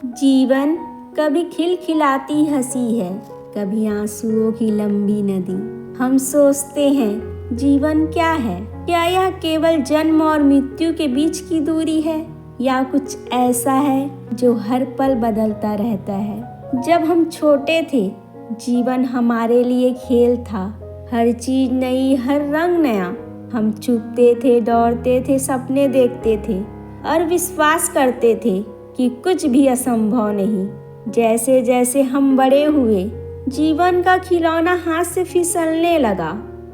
जीवन कभी खिलखिलाती हंसी है, कभी आंसुओं की लंबी नदी। हम सोचते हैं जीवन क्या है? क्या यह केवल जन्म और मृत्यु के बीच की दूरी है, या कुछ ऐसा है जो हर पल बदलता रहता है? जब हम छोटे थे, जीवन हमारे लिए खेल था। हर चीज नई, हर रंग नया। हम चुपते थे, दौड़ते थे, सपने देखते थे और विश्वास करते थे कि कुछ भी असंभव नहीं। जैसे जैसे हम बड़े हुए, जीवन का खिलौना हाथ से फिसलने लगा।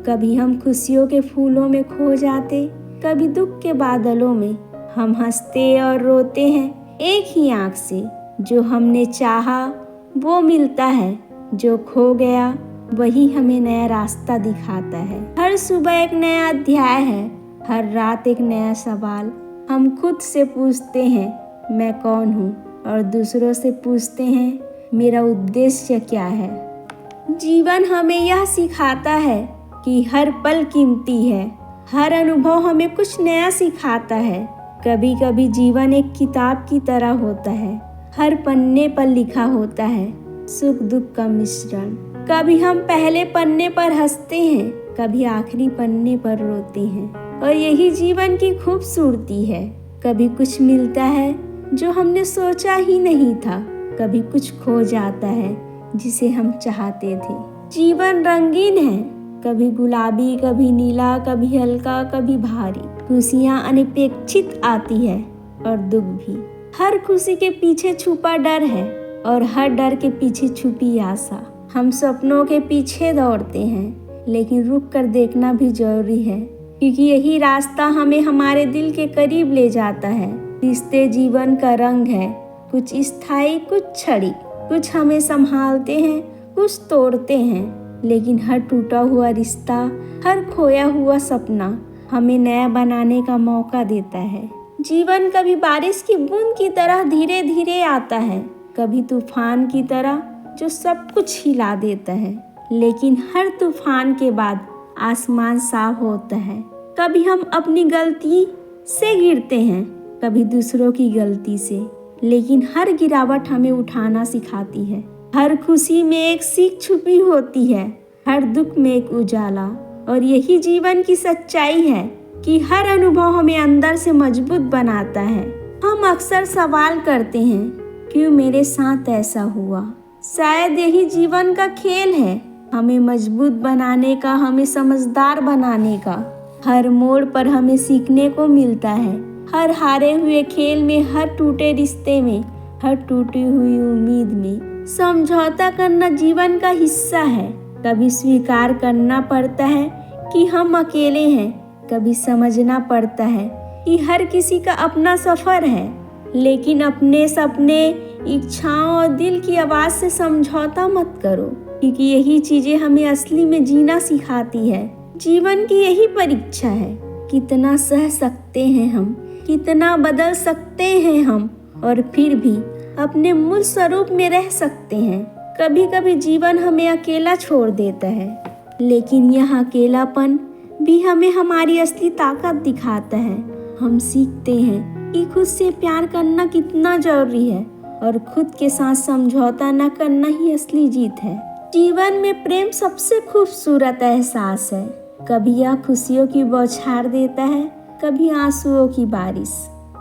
कभी हम खुशियों के फूलों में खो जाते, कभी दुख के बादलों में। हम हंसते और रोते हैं एक ही आंख से। जो हमने चाहा वो मिलता है, जो खो गया वही हमें नया रास्ता दिखाता है। हर सुबह एक नया अध्याय है, हर रात एक नया सवाल। हम खुद से पूछते हैं मैं कौन हूँ, और दूसरों से पूछते हैं मेरा उद्देश्य क्या है। जीवन हमें यह सिखाता है कि हर पल कीमती है, हर अनुभव हमें कुछ नया सिखाता है। कभी कभी जीवन एक किताब की तरह होता है, हर पन्ने पर लिखा होता है सुख दुख का मिश्रण। कभी हम पहले पन्ने पर हंसते हैं, कभी आखिरी पन्ने पर रोते हैं, और यही जीवन की खूबसूरती है। कभी कुछ मिलता है जो हमने सोचा ही नहीं था, कभी कुछ खो जाता है जिसे हम चाहते थे। जीवन रंगीन है, कभी गुलाबी, कभी नीला, कभी हल्का, कभी भारी। खुशियाँ अनपेक्षित आती है और दुख भी। हर खुशी के पीछे छुपा डर है, और हर डर के पीछे छुपी आशा। हम सपनों के पीछे दौड़ते हैं, लेकिन रुक कर देखना भी जरूरी है, क्योंकि यही रास्ता हमें हमारे दिल के करीब ले जाता है। रिश्ते जीवन का रंग है, कुछ स्थायी, कुछ क्षणिक। कुछ हमें संभालते हैं, कुछ तोड़ते हैं, लेकिन हर टूटा हुआ रिश्ता, हर खोया हुआ सपना हमें नया बनाने का मौका देता है। जीवन कभी बारिश की बूंद की तरह धीरे धीरे आता है, कभी तूफान की तरह जो सब कुछ हिला देता है। लेकिन हर तूफान के बाद आसमान साफ होता है। कभी हम अपनी गलती से गिरते हैं, कभी दूसरों की गलती से, लेकिन हर गिरावट हमें उठाना सिखाती है। हर खुशी में एक सीख छुपी होती है, हर दुख में एक उजाला। और यही जीवन की सच्चाई है कि हर अनुभव हमें अंदर से मजबूत बनाता है। हम अक्सर सवाल करते हैं क्यों मेरे साथ ऐसा हुआ। शायद यही जीवन का खेल है, हमें मजबूत बनाने का, हमें समझदार बनाने का। हर मोड़ पर हमें सीखने को मिलता है। हर हारे हुए खेल में, हर टूटे रिश्ते में, हर टूटी हुई उम्मीद में समझौता करना जीवन का हिस्सा है। कभी स्वीकार करना पड़ता है कि हम अकेले हैं, कभी समझना पड़ता है कि हर किसी का अपना सफर है। लेकिन अपने सपने, इच्छाओं और दिल की आवाज से समझौता मत करो, क्योंकि यही चीजें हमें असली में जीना सिखाती है। जीवन की यही परीक्षा है, कितना सह सकते हैं हम, कितना बदल सकते हैं हम, और फिर भी अपने मूल स्वरूप में रह सकते हैं। कभी कभी जीवन हमें अकेला छोड़ देता है, लेकिन यह अकेलापन भी हमें हमारी असली ताकत दिखाता है। हम सीखते हैं कि खुद से प्यार करना कितना जरूरी है, और खुद के साथ समझौता न करना ही असली जीत है। जीवन में प्रेम सबसे खूबसूरत एहसास है। कभी यह खुशियों की बौछार देता है, कभी आंसुओं की बारिश।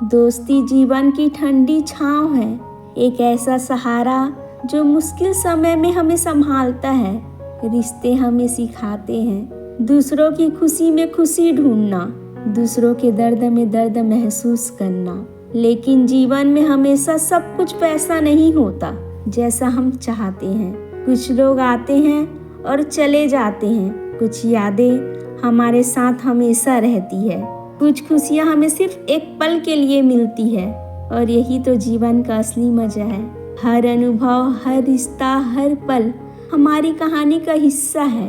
दोस्ती जीवन की ठंडी छांव है, एक ऐसा सहारा जो मुश्किल समय में हमें संभालता है। रिश्ते हमें सिखाते हैं दूसरों की खुशी में खुशी ढूंढना, दूसरों के दर्द में दर्द महसूस करना। लेकिन जीवन में हमेशा सब कुछ वैसा नहीं होता जैसा हम चाहते हैं। कुछ लोग आते हैं और चले जाते हैं, कुछ यादें हमारे साथ हमेशा रहती है, कुछ खुशियाँ हमें सिर्फ एक पल के लिए मिलती है। और यही तो जीवन का असली मजा है। हर अनुभव, हर रिश्ता, हर पल हमारी कहानी का हिस्सा है।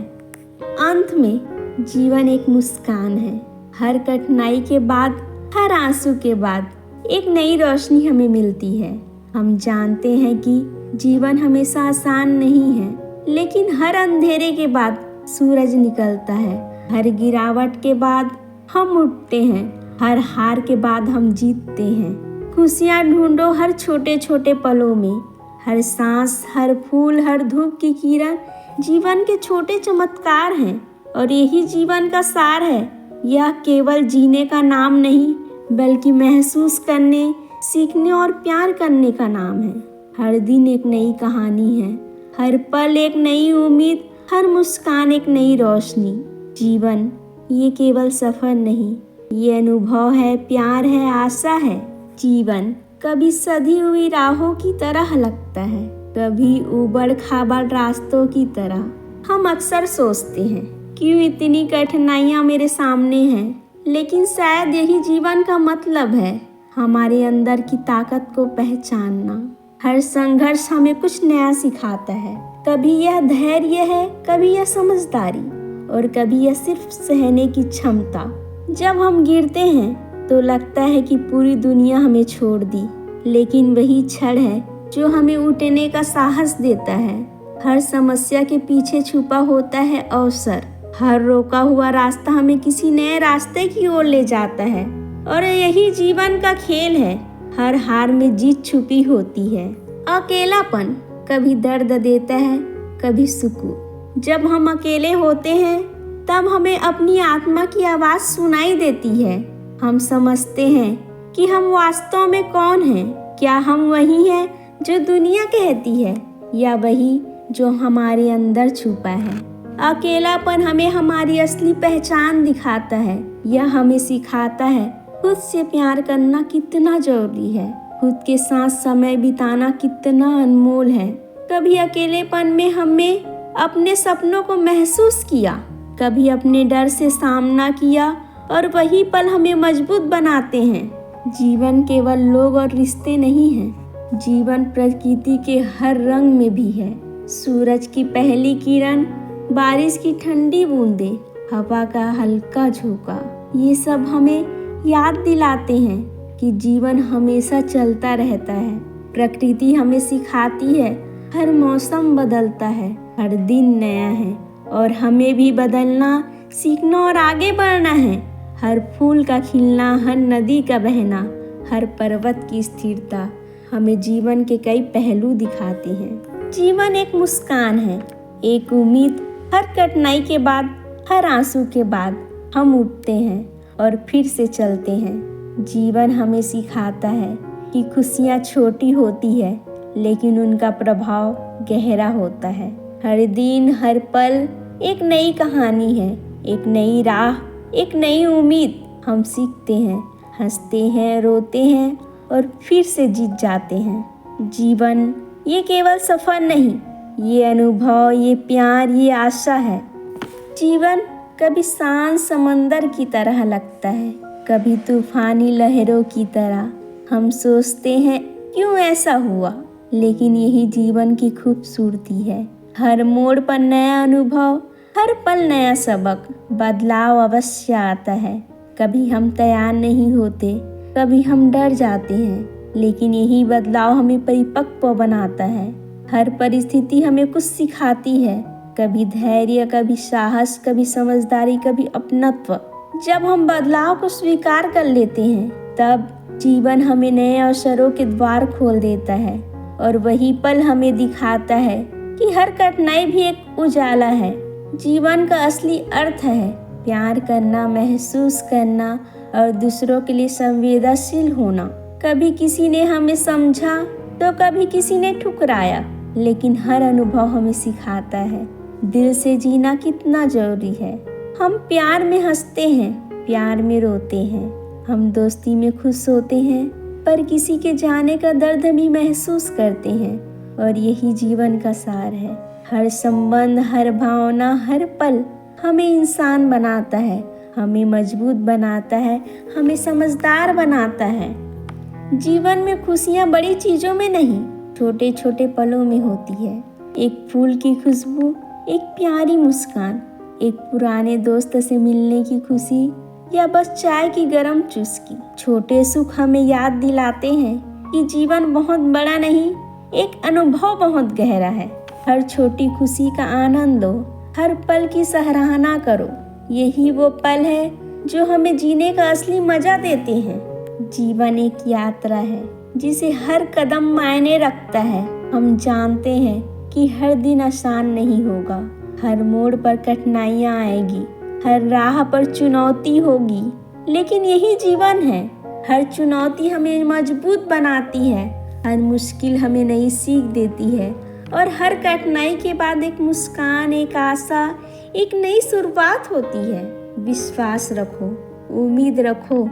अंत में जीवन एक मुस्कान है। हर कठिनाई के बाद, हर आंसू के बाद एक नई रोशनी हमें मिलती है। हम जानते हैं कि जीवन हमेशा आसान नहीं है, लेकिन हर अंधेरे के बाद सूरज निकलता है। हर गिरावट के बाद हम उठते हैं, हर हार के बाद हम जीतते हैं। खुशियाँ ढूंढो हर छोटे छोटे पलों में, हर सांस, हर फूल, हर धूप की किरण जीवन के छोटे चमत्कार हैं और यही जीवन का सार है। यह केवल जीने का नाम नहीं, बल्कि महसूस करने, सीखने और प्यार करने का नाम है। हर दिन एक नई कहानी है, हर पल एक नई उम्मीद, हर मुस्कान एक नई रोशनी। जीवन ये केवल सफर नहीं, ये अनुभव है, प्यार है, आशा है। जीवन कभी सधी हुई राहों की तरह लगता है, कभी उबड़ खाबड़ रास्तों की तरह। हम अक्सर सोचते हैं क्यों इतनी कठिनाइयाँ मेरे सामने हैं, लेकिन शायद यही जीवन का मतलब है, हमारे अंदर की ताकत को पहचानना। हर संघर्ष हमें कुछ नया सिखाता है, कभी यह धैर्य है, कभी यह समझदारी और कभी यह सिर्फ सहने की क्षमता। जब हम गिरते हैं तो लगता है कि पूरी दुनिया हमें छोड़ दी, लेकिन वही क्षण है जो हमें उठने का साहस देता है। हर समस्या के पीछे छुपा होता है अवसर, हर रोका हुआ रास्ता हमें किसी नए रास्ते की ओर ले जाता है और यही जीवन का खेल है। हर हार में जीत छुपी होती है। अकेलापन कभी दर्द देता है, कभी सुकून। जब हम अकेले होते हैं तब हमें अपनी आत्मा की आवाज़ सुनाई देती है। हम समझते हैं कि हम वास्तव में कौन हैं। क्या हम वही हैं जो दुनिया कहती है, या वही जो हमारे अंदर छुपा है? अकेलापन हमें हमारी असली पहचान दिखाता है। यह हमें सिखाता है खुद से प्यार करना कितना जरूरी है, खुद के साथ समय बिताना कितना अनमोल है। कभी अकेलेपन में हमने अपने सपनों को महसूस किया, कभी अपने डर से सामना किया और वही पल हमें मजबूत बनाते हैं। जीवन केवल लोग और रिश्ते नहीं हैं, जीवन प्रकृति के हर रंग में भी है। सूरज की पहली किरण, बारिश की ठंडी बूंदें, हवा का हल्का झोंका, ये सब हमें याद दिलाते हैं कि जीवन हमेशा चलता रहता है। प्रकृति हमें सिखाती है हर मौसम बदलता है, हर दिन नया है और हमें भी बदलना, सीखना और आगे बढ़ना है। हर फूल का खिलना, हर नदी का बहना, हर पर्वत की स्थिरता हमें जीवन के कई पहलू दिखाते हैं। जीवन एक मुस्कान है, एक उम्मीद। हर कठिनाई के बाद, हर आंसू के बाद हम उठते हैं और फिर से चलते हैं। जीवन हमें सिखाता है कि खुशियाँ छोटी होती है, लेकिन उनका प्रभाव गहरा होता है। हर दिन, हर पल एक नई कहानी है, एक नई राह, एक नई उम्मीद। हम सीखते हैं, हंसते हैं, रोते हैं और फिर से जीत जाते हैं। जीवन ये केवल सफ़र नहीं, ये अनुभव, ये प्यार, ये आशा है। जीवन कभी शांत समंदर की तरह लगता है, कभी तूफानी लहरों की तरह। हम सोचते हैं क्यों ऐसा हुआ, लेकिन यही जीवन की खूबसूरती है। हर मोड़ पर नया अनुभव, हर पल नया सबक। बदलाव अवश्य आता है, कभी हम तैयार नहीं होते, कभी हम डर जाते हैं, लेकिन यही बदलाव हमें परिपक्व बनाता है। हर परिस्थिति हमें कुछ सिखाती है, कभी धैर्य, कभी साहस, कभी समझदारी, कभी अपनत्व। जब हम बदलाव को स्वीकार कर लेते हैं, तब जीवन हमें नए अवसरों के द्वार खोल देता है और वही पल हमें दिखाता है कि हर कठिनाई भी एक उजाला है। जीवन का असली अर्थ है प्यार करना, महसूस करना और दूसरों के लिए संवेदनशील होना। कभी किसी ने हमें समझा तो कभी किसी ने ठुकराया, लेकिन हर अनुभव हमें सिखाता है दिल से जीना कितना जरूरी है। हम प्यार में हंसते हैं, प्यार में रोते हैं, हम दोस्ती में खुश होते हैं, पर किसी के जाने का दर्द भी महसूस करते हैं और यही जीवन का सार है। हर संबंध, हर भावना, हर पल हमें इंसान बनाता है, हमें मजबूत बनाता है, हमें समझदार बनाता है। जीवन में खुशियाँ बड़ी चीज़ों में नहीं, छोटे छोटे पलों में होती है। एक फूल की खुशबू, एक प्यारी मुस्कान, एक पुराने दोस्त से मिलने की खुशी या बस चाय की गर्म चुस्की। छोटे सुख हमें याद दिलाते हैं कि जीवन बहुत बड़ा नहीं, एक अनुभव बहुत गहरा है। हर छोटी खुशी का आनंद लो, हर पल की सराहना करो। यही वो पल है जो हमें जीने का असली मजा देते हैं। जीवन एक यात्रा है जिसे हर कदम मायने रखता है। हम जानते हैं कि हर दिन आसान नहीं होगा, हर मोड़ पर कठिनाइयाँ आएगी, हर राह पर चुनौती होगी, लेकिन यही जीवन है। हर चुनौती हमें मजबूत बनाती है, हर मुश्किल हमें नई सीख देती है और हर कठिनाई के बाद एक मुस्कान, एक आशा, एक नई शुरुआत होती है। विश्वास रखो, उम्मीद रखो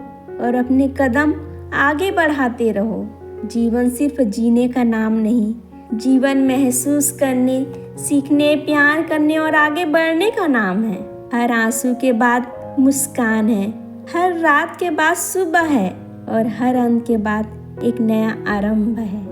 और अपने कदम आगे बढ़ाते रहो। जीवन सिर्फ जीने का नाम नहीं, जीवन महसूस करने, सीखने, प्यार करने और आगे बढ़ने का नाम है। हर आंसू के बाद मुस्कान है, हर रात के बाद सुबह है और हर अंत के बाद एक नया आरंभ है।